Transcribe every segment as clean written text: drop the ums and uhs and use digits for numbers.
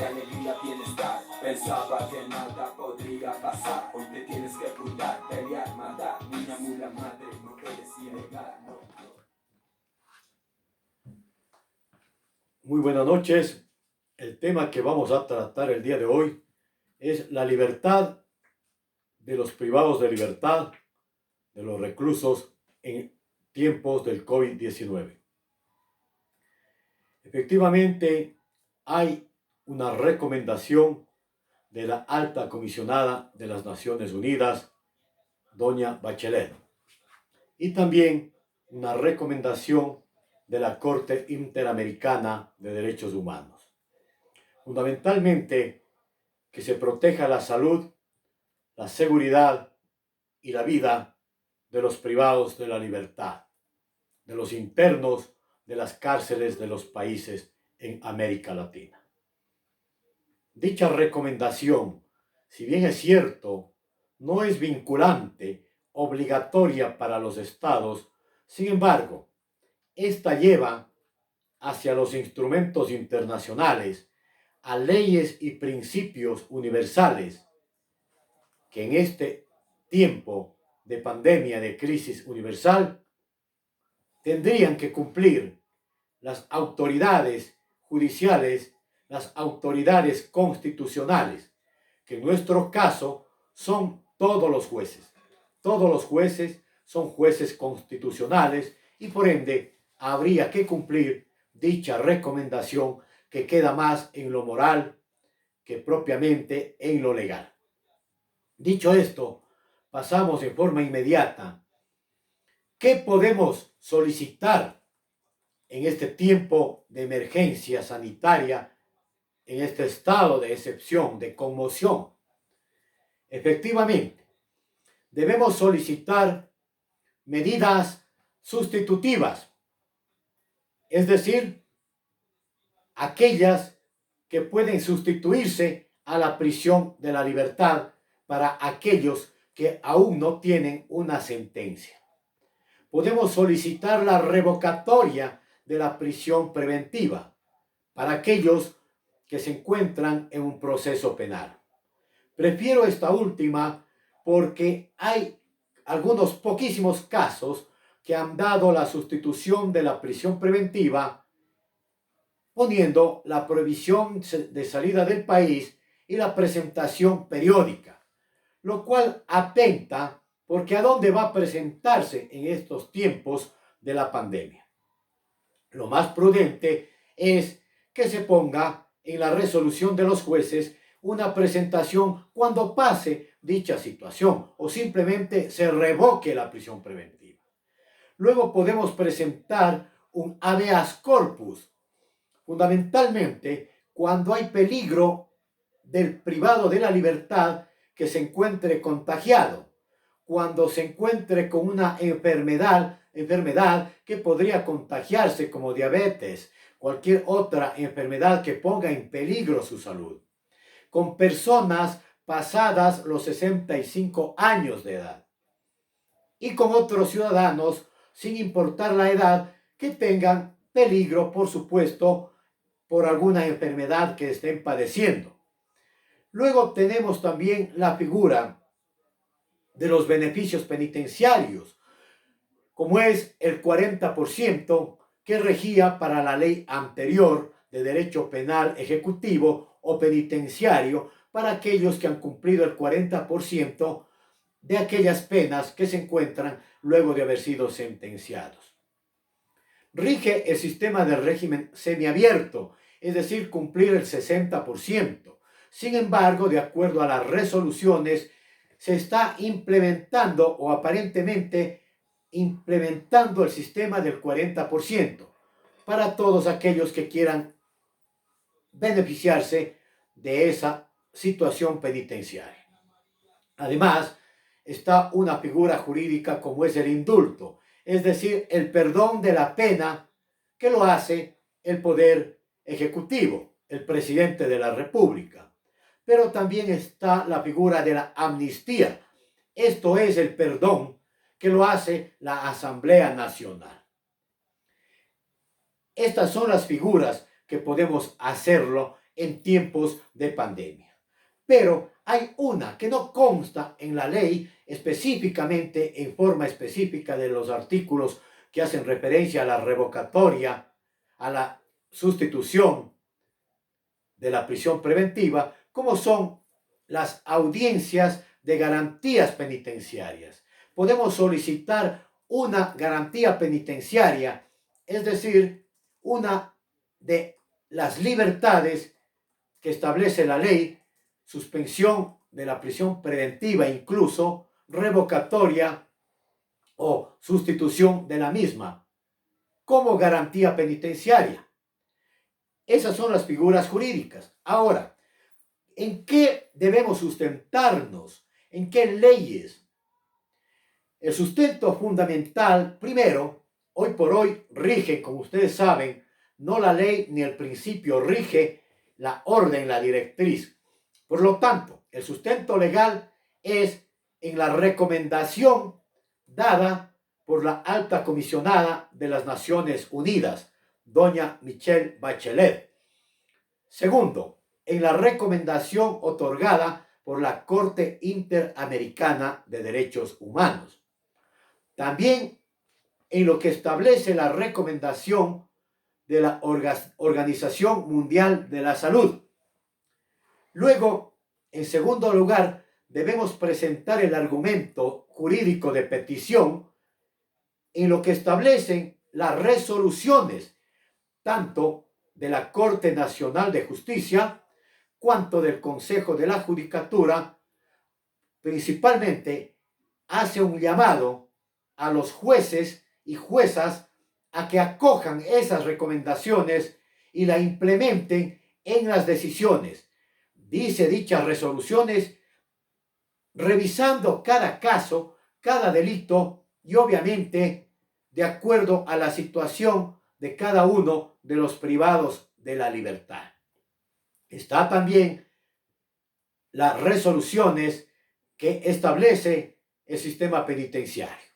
de alegría, bienestar. Pensaba que nada podría pasar. Hoy te tienes que cuidar, pelear, matar. Niña mula madre, no puedes ilegal, no. Muy buenas noches. El tema que vamos a tratar el día de hoy es la libertad de los privados de libertad, de los reclusos en tiempos del COVID-19. Efectivamente, hay una recomendación de la alta comisionada de las Naciones Unidas, doña Bachelet, y también una recomendación de la Corte Interamericana de Derechos Humanos. Fundamentalmente, que se proteja la salud, la seguridad y la vida de los privados de la libertad, de los internos de las cárceles de los países en América Latina. Dicha recomendación, si bien es cierto, no es vinculante, obligatoria para los estados, sin embargo, esta lleva hacia los instrumentos internacionales a leyes y principios universales que en este tiempo de pandemia, de crisis universal, tendrían que cumplir las autoridades judiciales, las autoridades constitucionales, que en nuestro caso son todos los jueces. Todos los jueces son jueces constitucionales y por ende habría que cumplir dicha recomendación que queda más en lo moral que propiamente en lo legal. Dicho esto, pasamos en forma inmediata. ¿Qué podemos solicitar en este tiempo de emergencia sanitaria, en este estado de excepción, de conmoción? Efectivamente, debemos solicitar medidas sustitutivas, es decir, aquellas que pueden sustituirse a la prisión de la libertad para aquellos que aún no tienen una sentencia. Podemos solicitar la revocatoria de la prisión preventiva para aquellos que se encuentran en un proceso penal. Prefiero esta última porque hay algunos poquísimos casos que han dado la sustitución de la prisión preventiva poniendo la prohibición de salida del país y la presentación periódica, lo cual atenta porque ¿a dónde va a presentarse en estos tiempos de la pandemia? Lo más prudente es que se ponga en la resolución de los jueces una presentación cuando pase dicha situación o simplemente se revoque la prisión preventiva. Luego podemos presentar un habeas corpus, fundamentalmente cuando hay peligro del privado de la libertad que se encuentre contagiado, cuando se encuentre con una enfermedad que podría contagiarse como diabetes, cualquier otra enfermedad que ponga en peligro su salud, con personas pasadas los 65 años de edad y con otros ciudadanos, sin importar la edad, que tengan peligro, por supuesto, por alguna enfermedad que estén padeciendo. Luego tenemos también la figura de los beneficios penitenciarios, como es el 40% que regía para la ley anterior de derecho penal ejecutivo o penitenciario para aquellos que han cumplido el 40% de aquellas penas que se encuentran luego de haber sido sentenciados. Rige el sistema del régimen semiabierto, es decir, cumplir el 60%. Sin embargo, de acuerdo a las resoluciones, se está implementando o aparentemente implementando el sistema del 40% para todos aquellos que quieran beneficiarse de esa situación penitenciaria. Además, está una figura jurídica como es el indulto, es decir, el perdón de la pena que lo hace el Poder Ejecutivo, el presidente de la República. Pero también está la figura de la amnistía, esto es el perdón que lo hace la Asamblea Nacional. Estas son las figuras que podemos hacerlo en tiempos de pandemia. Pero hay una que no consta en la ley específicamente, en forma específica de los artículos que hacen referencia a la revocatoria, a la sustitución de la prisión preventiva, como son las audiencias de garantías penitenciarias. Podemos solicitar una garantía penitenciaria, es decir, una de las libertades que establece la ley, suspensión de la prisión preventiva, incluso revocatoria o sustitución de la misma, como garantía penitenciaria. Esas son las figuras jurídicas. Ahora, ¿en qué debemos sustentarnos? ¿En qué leyes? El sustento fundamental, primero, hoy por hoy rige, como ustedes saben, no la ley ni el principio, rige la orden, la directriz. Por lo tanto, el sustento legal es en la recomendación dada por la alta comisionada de las Naciones Unidas, doña Michelle Bachelet. Segundo, en la recomendación otorgada por la Corte Interamericana de Derechos Humanos. También en lo que establece la recomendación de la Organización Mundial de la Salud. Luego, en segundo lugar, debemos presentar el argumento jurídico de petición en lo que establecen las resoluciones tanto de la Corte Nacional de Justicia cuanto del Consejo de la Judicatura. Principalmente hace un llamado a los jueces y juezas a que acojan esas recomendaciones y la implementen en las decisiones. Dice dichas resoluciones revisando cada caso, cada delito y obviamente de acuerdo a la situación de cada uno de los privados de la libertad. Está también las resoluciones que establece el sistema penitenciario.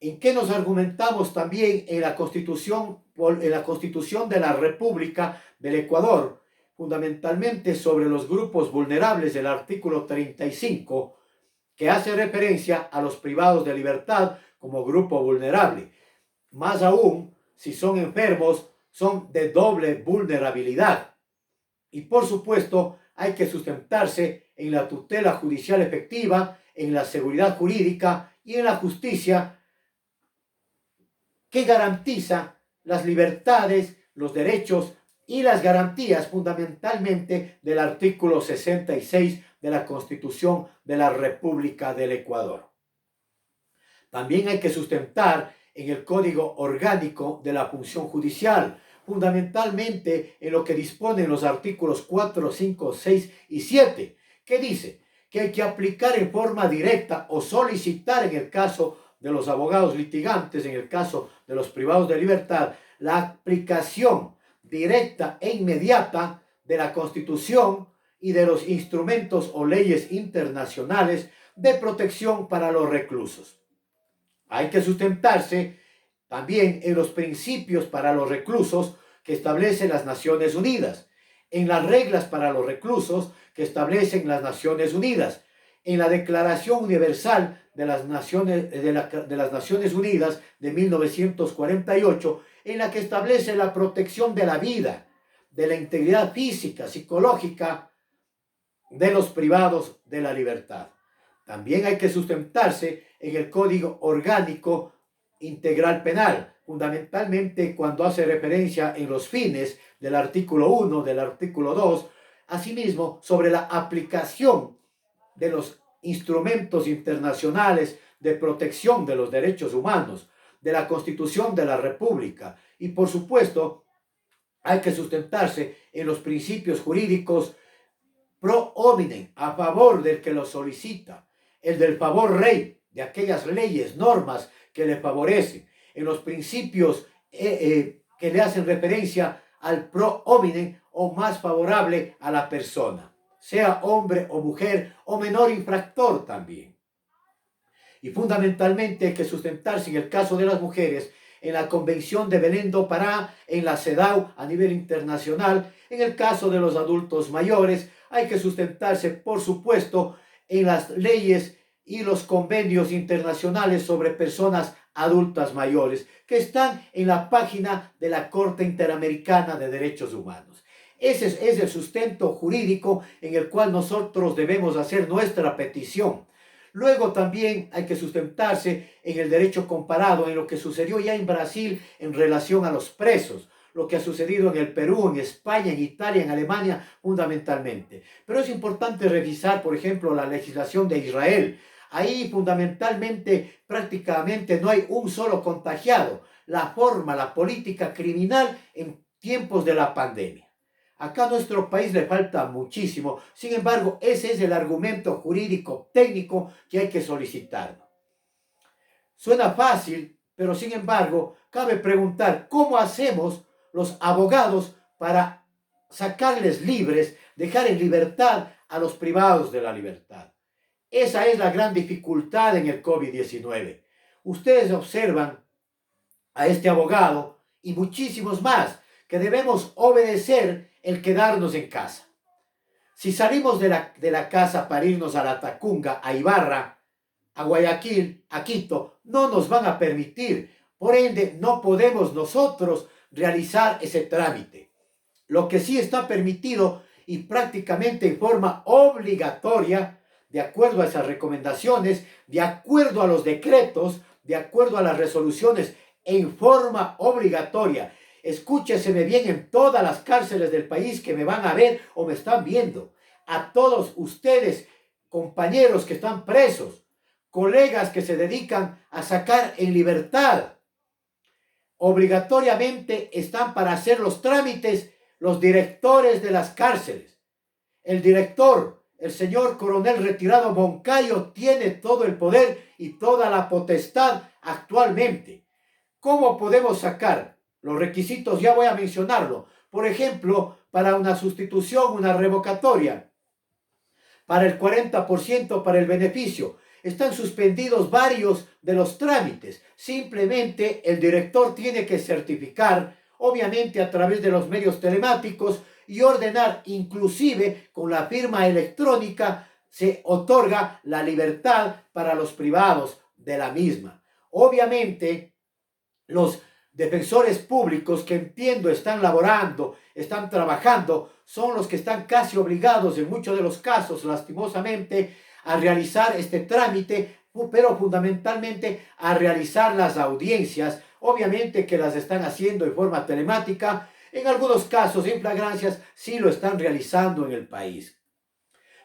¿En qué nos argumentamos también en la Constitución de la República del Ecuador? Fundamentalmente sobre los grupos vulnerables del artículo 35, que hace referencia a los privados de libertad como grupo vulnerable. Más aún, si son enfermos, son de doble vulnerabilidad. Y por supuesto, hay que sustentarse en la tutela judicial efectiva, en la seguridad jurídica y en la justicia que garantiza las libertades, los derechos y las garantías fundamentalmente del artículo 66 de la Constitución de la República del Ecuador. También hay que sustentar en el Código Orgánico de la Función Judicial, fundamentalmente en lo que disponen los artículos 4, 5, 6 y 7, que dice que hay que aplicar en forma directa o solicitar en el caso de los abogados litigantes, en el caso de los privados de libertad, la aplicación directa e inmediata de la Constitución y de los instrumentos o leyes internacionales de protección para los reclusos. Hay que sustentarse también en los principios para los reclusos que establecen las Naciones Unidas, en las reglas para los reclusos que establecen las Naciones Unidas, en la Declaración Universal de las Naciones Unidas de 1948, en la que establece la protección de la vida, de la integridad física, psicológica de los privados de la libertad. También hay que sustentarse en el Código Orgánico Integral Penal, fundamentalmente cuando hace referencia en los fines del artículo 1, del artículo 2, asimismo sobre la aplicación de los instrumentos internacionales de protección de los derechos humanos, de la Constitución de la República y por supuesto hay que sustentarse en los principios jurídicos pro hominem, a favor del que lo solicita, el del favor rey, de aquellas leyes, normas que le favorecen, en los principios que le hacen referencia al pro hominem o más favorable a la persona, sea hombre o mujer o menor infractor también. Y fundamentalmente hay que sustentarse en el caso de las mujeres en la Convención de Belén do Pará, en la CEDAW a nivel internacional. En el caso de los adultos mayores, hay que sustentarse, por supuesto, en las leyes y los convenios internacionales sobre personas adultas mayores, que están en la página de la Corte Interamericana de Derechos Humanos. Ese es el sustento jurídico en el cual nosotros debemos hacer nuestra petición. Luego también hay que sustentarse en el derecho comparado, en lo que sucedió ya en Brasil en relación a los presos, lo que ha sucedido en el Perú, en España, en Italia, en Alemania, fundamentalmente. Pero es importante revisar, por ejemplo, la legislación de Israel. Ahí fundamentalmente, prácticamente no hay un solo contagiado. La forma, la política criminal en tiempos de la pandemia. Acá a nuestro país le falta muchísimo. Sin embargo, ese es el argumento jurídico técnico que hay que solicitar. Suena fácil, pero sin embargo, cabe preguntar cómo hacemos los abogados para sacarles libres, dejar en libertad a los privados de la libertad. Esa es la gran dificultad en el COVID-19. Ustedes observan a este abogado y muchísimos más que debemos obedecer el quedarnos en casa. Si salimos de la casa para irnos a la Tacunga, a Ibarra, a Guayaquil, a Quito, no nos van a permitir. Por ende, no podemos nosotros realizar ese trámite. Lo que sí está permitido y prácticamente en forma obligatoria, de acuerdo a esas recomendaciones, de acuerdo a los decretos, de acuerdo a las resoluciones, en forma obligatoria. Escúcheseme bien en todas las cárceles del país que me van a ver o me están viendo. A todos ustedes, compañeros que están presos, colegas que se dedican a sacar en libertad, obligatoriamente están para hacer los trámites los directores de las cárceles. El director, el señor coronel retirado Moncayo, tiene todo el poder y toda la potestad actualmente. ¿Cómo podemos sacar? Los requisitos ya voy a mencionarlo. Por ejemplo, para una sustitución, una revocatoria, para el 40% para el beneficio. Están suspendidos varios de los trámites. Simplemente el director tiene que certificar, obviamente a través de los medios telemáticos, y ordenar, inclusive con la firma electrónica, se otorga la libertad para los privados de la misma. Obviamente, los defensores públicos que entiendo están laborando, están trabajando, son los que están casi obligados en muchos de los casos, lastimosamente, a realizar este trámite, pero fundamentalmente a realizar las audiencias, obviamente que las están haciendo en forma telemática, en algunos casos, en flagrancias, sí lo están realizando en el país.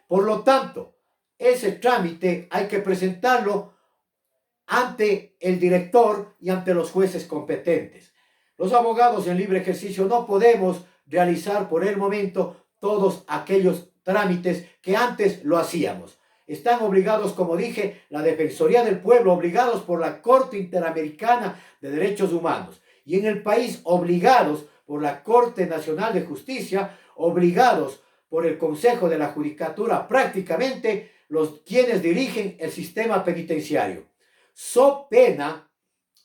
Por lo tanto, ese trámite hay que presentarlo ante el director y ante los jueces competentes. Los abogados en libre ejercicio no podemos realizar por el momento todos aquellos trámites que antes lo hacíamos. Están obligados, como dije, la Defensoría del Pueblo, obligados por la Corte Interamericana de Derechos Humanos, y en el país obligados por la Corte Nacional de Justicia, obligados por el Consejo de la Judicatura, prácticamente quienes dirigen el sistema penitenciario. So pena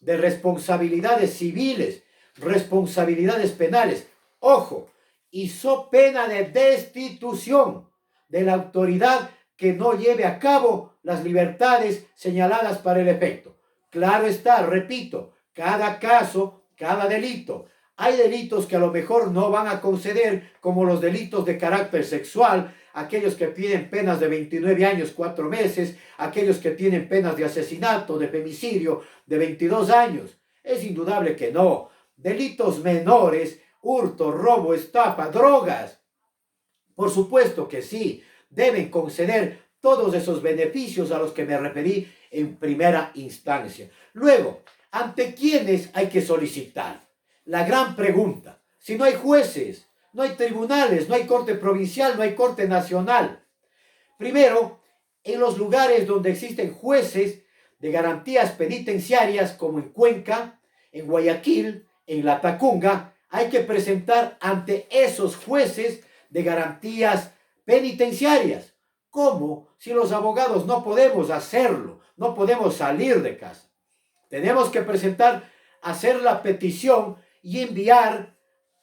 de responsabilidades civiles, responsabilidades penales, ojo, y so pena de destitución de la autoridad que no lleve a cabo las libertades señaladas para el efecto. Claro está, repito, cada caso, cada delito. Hay delitos que a lo mejor no van a conceder, como los delitos de carácter sexual, aquellos que piden penas de 29 años, 4 meses, aquellos que tienen penas de asesinato, de femicidio, de 22 años. Es indudable que no. Delitos menores, hurto, robo, estafa, drogas. Por supuesto que sí, deben conceder todos esos beneficios a los que me referí en primera instancia. Luego, ¿ante quiénes hay que solicitar? La gran pregunta. Si no hay jueces, no hay tribunales, no hay corte provincial, no hay corte nacional. Primero, en los lugares donde existen jueces de garantías penitenciarias, como en Cuenca, en Guayaquil, en La Tacunga, hay que presentar ante esos jueces de garantías penitenciarias. ¿Cómo? Si los abogados no podemos hacerlo, no podemos salir de casa. Tenemos que presentar hacer la petición y enviar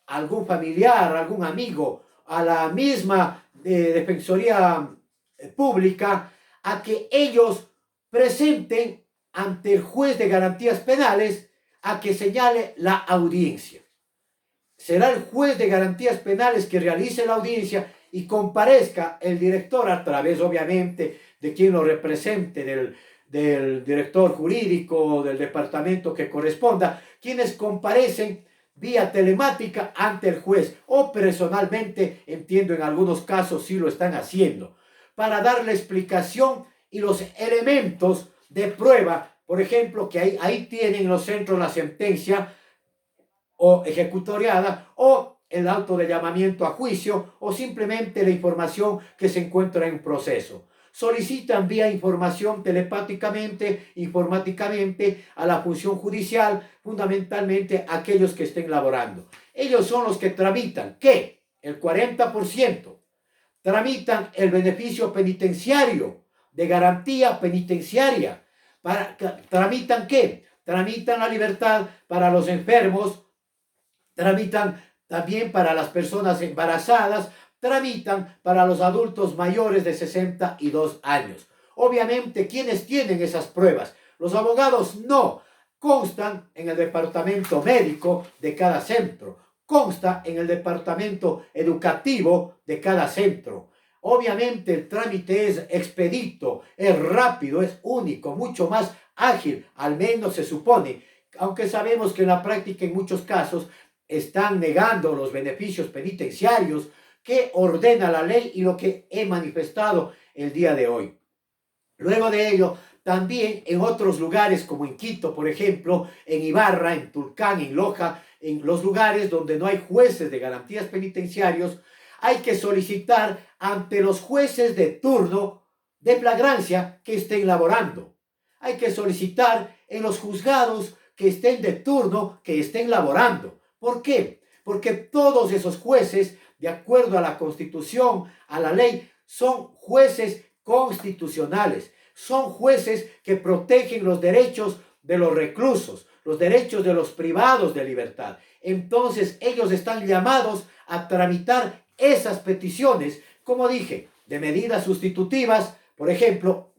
a algún familiar, a algún amigo, a la misma Defensoría Pública, a que ellos presenten ante el juez de garantías penales a que señale la audiencia. Será el juez de garantías penales que realice la audiencia y comparezca el director a través, obviamente, de quien lo represente, del director jurídico, del departamento que corresponda, quienes comparecen vía telemática ante el juez o personalmente, entiendo en algunos casos sí lo están haciendo, para dar la explicación y los elementos de prueba, por ejemplo, que ahí tienen los centros la sentencia o ejecutoriada o el auto de llamamiento a juicio o simplemente la información que se encuentra en proceso. Solicitan vía información telepáticamente, informáticamente a la función judicial, fundamentalmente aquellos que estén laborando. Ellos son los que tramitan, ¿qué? El 40%. Tramitan el beneficio penitenciario de garantía penitenciaria. ¿Tramitan qué? Tramitan la libertad para los enfermos, tramitan también para las personas embarazadas, tramitan para los adultos mayores de 62 años. Obviamente, ¿quiénes tienen esas pruebas? Los abogados no. Constan en el departamento médico de cada centro, consta en el departamento educativo de cada centro. Obviamente el trámite es expedito, es rápido, es único, mucho más ágil, al menos se supone, aunque sabemos que en la práctica en muchos casos están negando los beneficios penitenciarios que ordena la ley y lo que he manifestado el día de hoy. Luego de ello, también en otros lugares como en Quito, por ejemplo, en Ibarra, en Tulcán, en Loja, en los lugares donde no hay jueces de garantías penitenciarios, hay que solicitar ante los jueces de turno de flagrancia que estén laborando. Hay que solicitar en los juzgados que estén de turno, que estén laborando. ¿Por qué? Porque todos esos jueces, de acuerdo a la Constitución, a la ley, son jueces constitucionales. Son jueces que protegen los derechos de los reclusos, los derechos de los privados de libertad. Entonces, ellos están llamados a tramitar esas peticiones, como dije, de medidas sustitutivas, por ejemplo,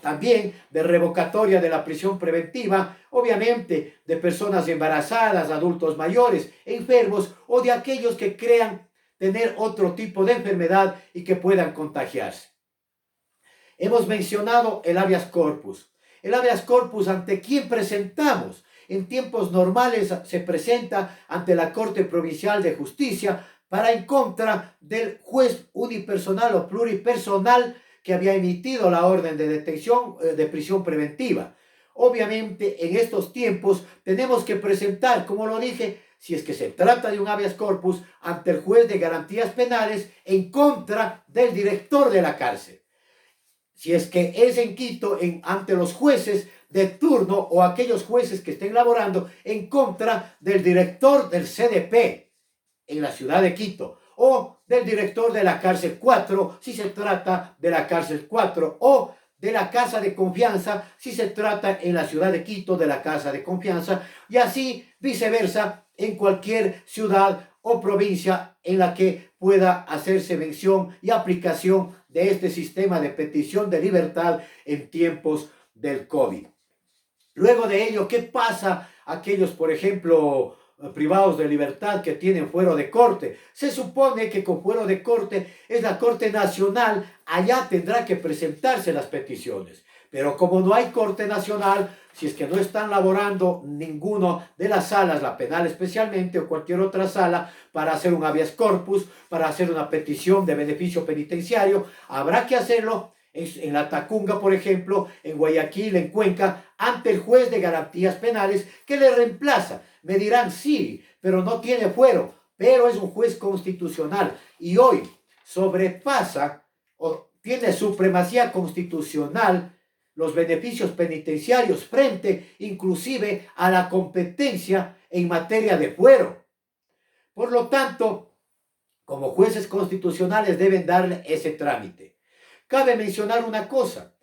también de revocatoria de la prisión preventiva, obviamente de personas embarazadas, adultos mayores, enfermos o de aquellos que crean tener otro tipo de enfermedad y que puedan contagiarse. Hemos mencionado el habeas corpus. El habeas corpus, ¿ante quién presentamos? En tiempos normales se presenta ante la Corte Provincial de Justicia para en contra del juez unipersonal o pluripersonal que había emitido la orden de detención de prisión preventiva. Obviamente, en estos tiempos tenemos que presentar, como lo dije, si es que se trata de un habeas corpus, ante el juez de garantías penales en contra del director de la cárcel. Si es que es en Quito, ante los jueces de turno o aquellos jueces que estén laborando en contra del director del CDP en la ciudad de Quito, o del director de la cárcel 4, si se trata de la cárcel 4, o de la casa de confianza, si se trata en la ciudad de Quito de la casa de confianza, y así viceversa en cualquier ciudad o provincia en la que pueda hacerse mención y aplicación de este sistema de petición de libertad en tiempos del COVID. Luego de ello, ¿qué pasa a aquellos, por ejemplo, privados de libertad que tienen fuero de corte? Se supone que con fuero de corte es la Corte Nacional, allá tendrá que presentarse las peticiones. Pero como no hay Corte Nacional, si es que no están laborando ninguno de las salas, la penal especialmente o cualquier otra sala, para hacer un habeas corpus, para hacer una petición de beneficio penitenciario, habrá que hacerlo en la Tacunga, por ejemplo, en Guayaquil, en Cuenca, ante el juez de garantías penales que le reemplaza. Me dirán, sí, pero no tiene fuero, pero es un juez constitucional y hoy sobrepasa o tiene supremacía constitucional los beneficios penitenciarios frente inclusive a la competencia en materia de fuero. Por lo tanto, como jueces constitucionales deben darle ese trámite. Cabe mencionar una cosa.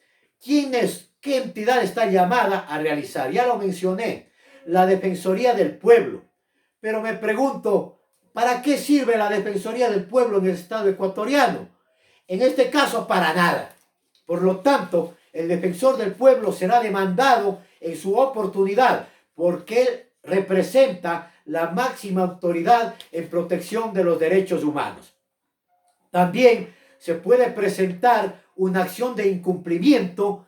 ¿Quién es? ¿Qué entidad está llamada a realizar? Ya lo mencioné. la Defensoría del Pueblo. Pero me pregunto, ¿para qué sirve la Defensoría del Pueblo en el Estado ecuatoriano? En este caso, para nada. Por lo tanto, el defensor del pueblo será demandado en su oportunidad porque él representa la máxima autoridad en protección de los derechos humanos. También se puede presentar una acción de incumplimiento.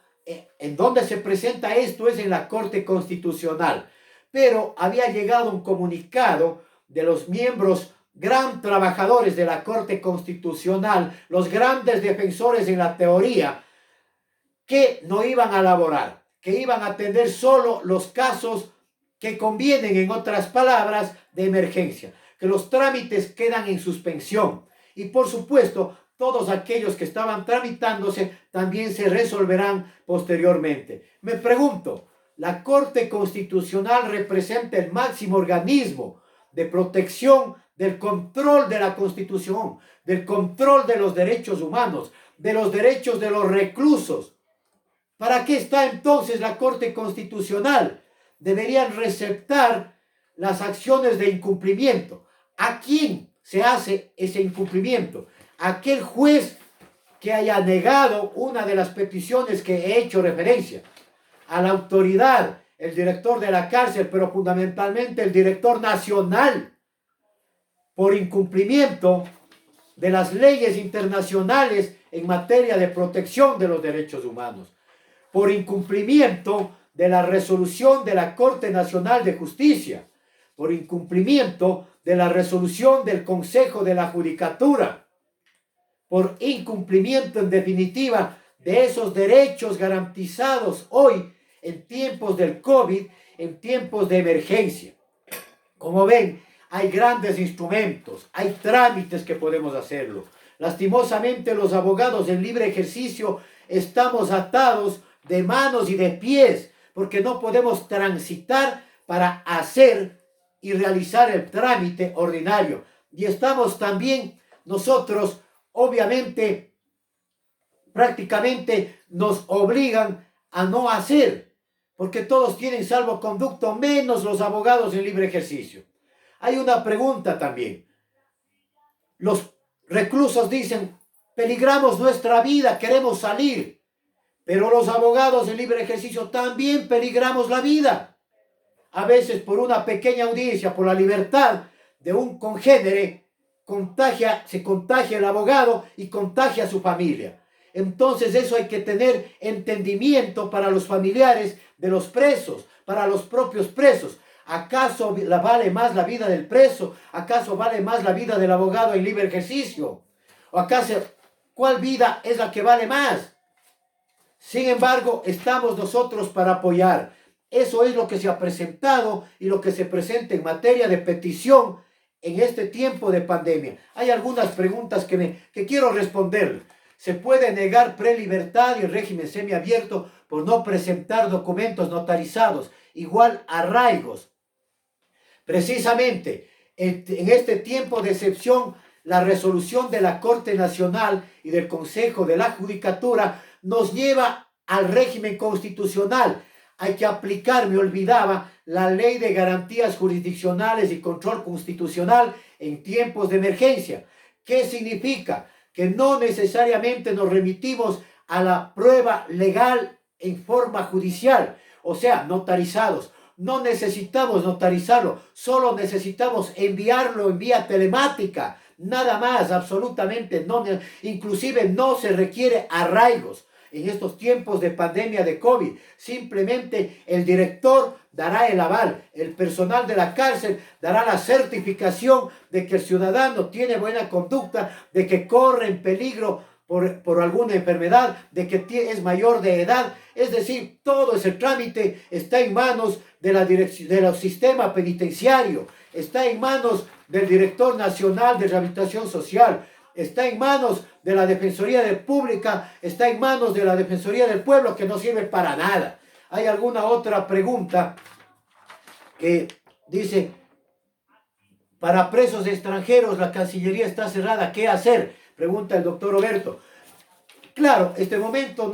En donde se presenta esto es en la Corte Constitucional. Pero había llegado un comunicado de los miembros gran trabajadores de la Corte Constitucional, los grandes defensores en la teoría, que no iban a laborar, que iban a atender solo los casos que convienen, en otras palabras, de emergencia, que los trámites quedan en suspensión y por supuesto todos aquellos que estaban tramitándose también se resolverán posteriormente. Me pregunto, ¿la Corte Constitucional representa el máximo organismo de protección del control de la Constitución, del control de los derechos humanos, de los derechos de los reclusos? ¿Para qué está entonces la Corte Constitucional? Deberían receptar las acciones de incumplimiento. ¿A quién se hace ese incumplimiento? Aquel juez que haya negado una de las peticiones que he hecho referencia, a la autoridad, el director de la cárcel, pero fundamentalmente el director nacional, por incumplimiento de las leyes internacionales en materia de protección de los derechos humanos, por incumplimiento de la resolución de la Corte Nacional de Justicia, por incumplimiento de la resolución del Consejo de la Judicatura, por incumplimiento en definitiva de esos derechos garantizados hoy en tiempos del COVID, en tiempos de emergencia. Como ven, hay grandes instrumentos, hay trámites que podemos hacerlo. Lastimosamente los abogados en libre ejercicio estamos atados de manos y de pies porque no podemos transitar para hacer y realizar el trámite ordinario. Y estamos también nosotros, obviamente, prácticamente nos obligan a no hacer, porque todos tienen salvoconducto, menos los abogados en libre ejercicio. Hay una pregunta también. Los reclusos dicen, peligramos nuestra vida, queremos salir. Pero los abogados en libre ejercicio también peligramos la vida. A veces por una pequeña audiencia, por la libertad de un congénere, se contagia el abogado y contagia a su familia. Entonces eso hay que tener entendimiento para los familiares de los presos, para los propios presos. ¿Acaso vale más la vida del preso? ¿Acaso vale más la vida del abogado en libre ejercicio? ¿O acaso cuál vida es la que vale más? Sin embargo, estamos nosotros para apoyar. Eso es lo que se ha presentado y lo que se presenta en materia de petición en este tiempo de pandemia. Hay algunas preguntas que quiero responder. ¿Se puede negar prelibertad y régimen semiabierto por no presentar documentos notarizados, igual arraigos? Precisamente, en este tiempo de excepción, la resolución de la Corte Nacional y del Consejo de la Judicatura nos lleva al régimen constitucional. Hay que aplicar, me olvidaba, la Ley de Garantías Jurisdiccionales y Control Constitucional en tiempos de emergencia. ¿Qué significa? Que no necesariamente nos remitimos a la prueba legal en forma judicial, o sea, notarizados. No necesitamos notarizarlo, solo necesitamos enviarlo en vía telemática, nada más, absolutamente no, inclusive no se requiere arraigos. En estos tiempos de pandemia de COVID, simplemente el director dará el aval, el personal de la cárcel dará la certificación de que el ciudadano tiene buena conducta, de que corre en peligro por alguna enfermedad, de que es mayor de edad. Es decir, todo ese trámite está en manos del sistema penitenciario, está en manos del Director Nacional de Rehabilitación Social, está en manos de la Defensoría Pública, está en manos de la Defensoría del Pueblo, que no sirve para nada. ¿Hay alguna otra pregunta que dice, para presos extranjeros la Cancillería está cerrada, ¿qué hacer? Pregunta el doctor Roberto. Claro, en este momento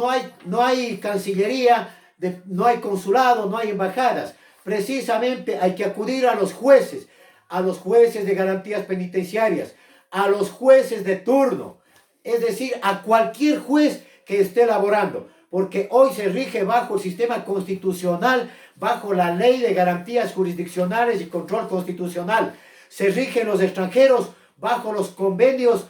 no hay Cancillería, no hay consulado, no hay embajadas, precisamente hay que acudir a los jueces de garantías penitenciarias, a los jueces de turno, es decir, a cualquier juez que esté elaborando, porque hoy se rige bajo el sistema constitucional, bajo la ley de garantías jurisdiccionales y control constitucional. Se rigen los extranjeros bajo los convenios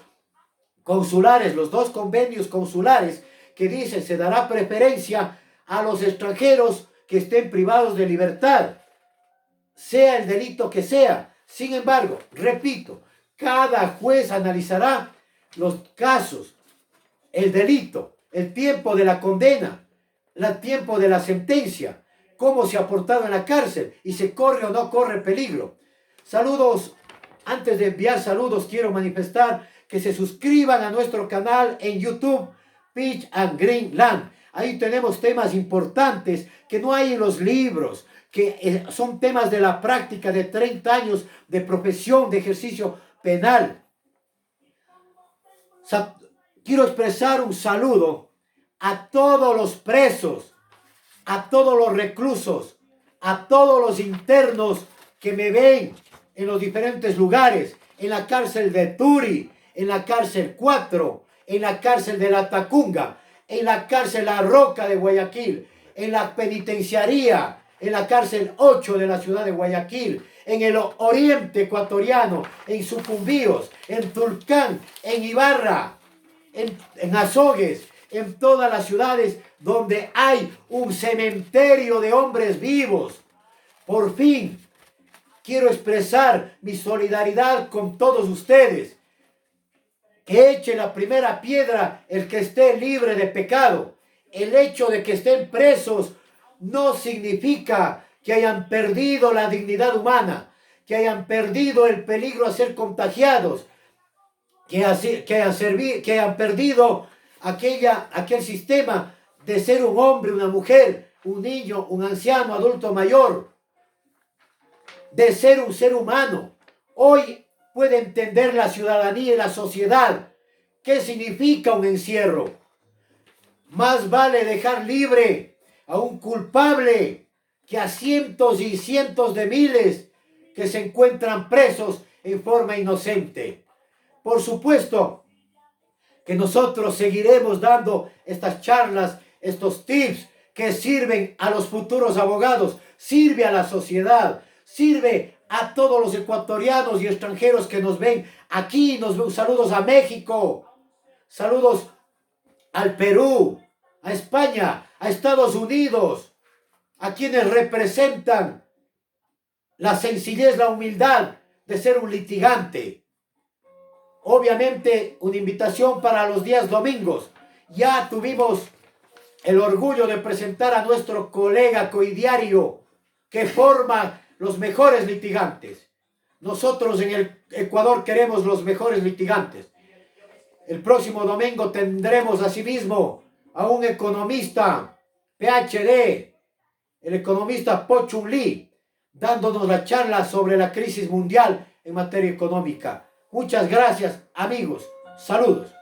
consulares, los 2 convenios consulares que dicen se dará preferencia a los extranjeros que estén privados de libertad, sea el delito que sea. Sin embargo, repito, cada juez analizará los casos, el delito, el tiempo de la condena, el tiempo de la sentencia, cómo se ha portado en la cárcel y se corre o no corre peligro. Saludos. Antes de enviar saludos, quiero manifestar que se suscriban a nuestro canal en YouTube, Peach and Green Land. Ahí tenemos temas importantes que no hay en los libros, que son temas de la práctica de 30 años de profesión, de ejercicio penal. Quiero expresar un saludo a todos los presos, a todos los reclusos, a todos los internos que me ven en los diferentes lugares, en la cárcel de Turi, en la cárcel 4, en la cárcel de La Tacunga, en la cárcel La Roca de Guayaquil, en la penitenciaría, en la cárcel 8 de la ciudad de Guayaquil, en el oriente ecuatoriano, en Sucumbíos, en Tulcán, en Ibarra, en Azogues, en todas las ciudades donde hay un cementerio de hombres vivos. Por fin, quiero expresar mi solidaridad con todos ustedes. Que eche la primera piedra el que esté libre de pecado. El hecho de que estén presos no significa que hayan perdido la dignidad humana, que hayan perdido el peligro a ser contagiados, que hayan perdido aquel sistema de ser un hombre, una mujer, un niño, un anciano, adulto mayor, de ser un ser humano. Hoy puede entender la ciudadanía y la sociedad qué significa un encierro. Más vale dejar libre a un culpable que a cientos y cientos de miles que se encuentran presos en forma inocente. Por supuesto que nosotros seguiremos dando estas charlas, estos tips que sirven a los futuros abogados, sirve a la sociedad, sirve a todos los ecuatorianos y extranjeros que nos ven aquí. Saludos a México, saludos al Perú, a España, a Estados Unidos, a quienes representan la sencillez, la humildad de ser un litigante. Obviamente, una invitación para los días domingos. Ya tuvimos el orgullo de presentar a nuestro colega coidiario que forma los mejores litigantes. Nosotros en el Ecuador queremos los mejores litigantes. El próximo domingo tendremos asimismo a un economista PhD, el economista Po Chun Lee, dándonos la charla sobre la crisis mundial en materia económica. Muchas gracias, amigos. Saludos.